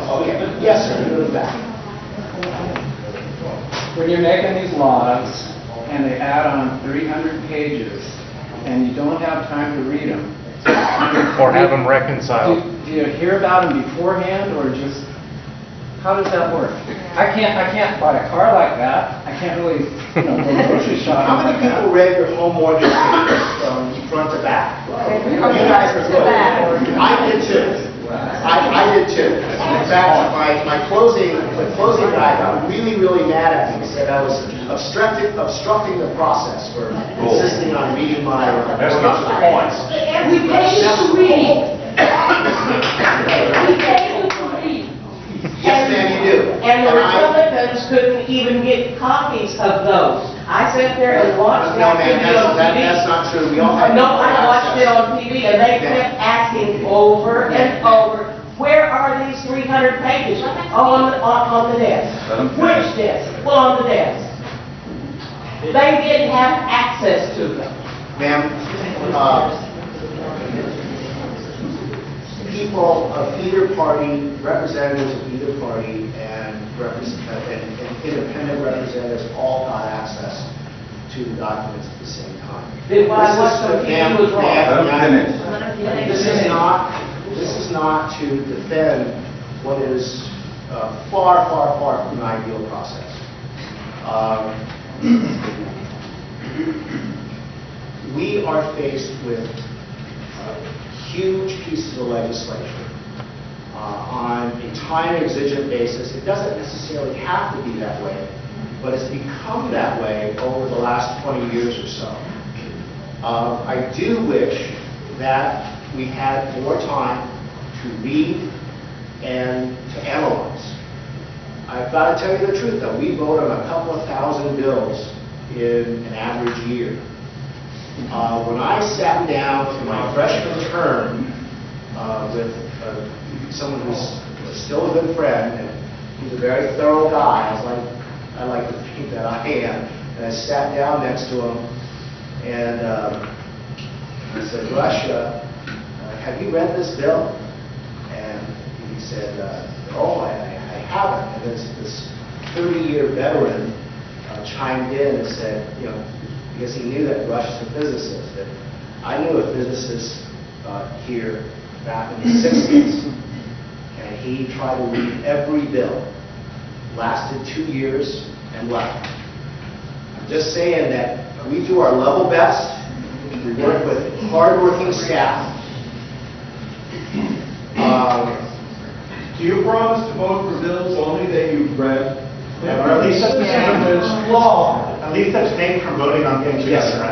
Okay. Yes, sir. You're in the back. When you're making these laws and they add on 300 pages and you don't have time to read them, Or have them reconciled. do you hear about them beforehand, or just how does that work? I can't buy a car like that. I can't really, go grocery shopping. How many like that. people read your home mortgage papers from front to back? You guys are good. I did too. I did too. In fact, my closing guy got really, really mad at me. He said I was obstructing the process for insisting on reading my. That's not the point. We pay you to read. We pay you to read. Yes, ma'am, you do. And the Republicans couldn't even get copies of those. I sat there and watched No, that ma'am, video on TV. that's not true. We all have. No, I watched it on TV, and they kept asking over and over, where are these 300 pages? On the desk. Which desk? Well, on the desk. They didn't have access to them. Ma'am, people of either party, representatives of either party, and independent representatives all got access to the documents at the same time. Then why watch on TV was wrong? This is not to defend what is far, far, far from an ideal process. We are faced with huge pieces of legislation on a time exigent basis. It doesn't necessarily have to be that way, but it's become that way over the last 20 years or so. I do wish that we had more time to read and to analyze. I've got to tell you the truth, though. We vote on a couple of thousand bills in an average year. When I sat down in my freshman term with someone who's still a good friend, and he's a very thorough guy, I like to think that I am, and I sat down next to him, and I said, Rush, have you read this bill? And he said, no, I haven't. And this 30-year veteran chimed in and said, because he knew that Rush is a physicist, that I knew a physicist here back in the 60s, and he tried to read every bill. Lasted 2 years and left. I'm just saying that we do our level best. We work with hard-working staff. Do you promise to vote for bills only that you've read? At least abstain from voting on things. Yes, sir.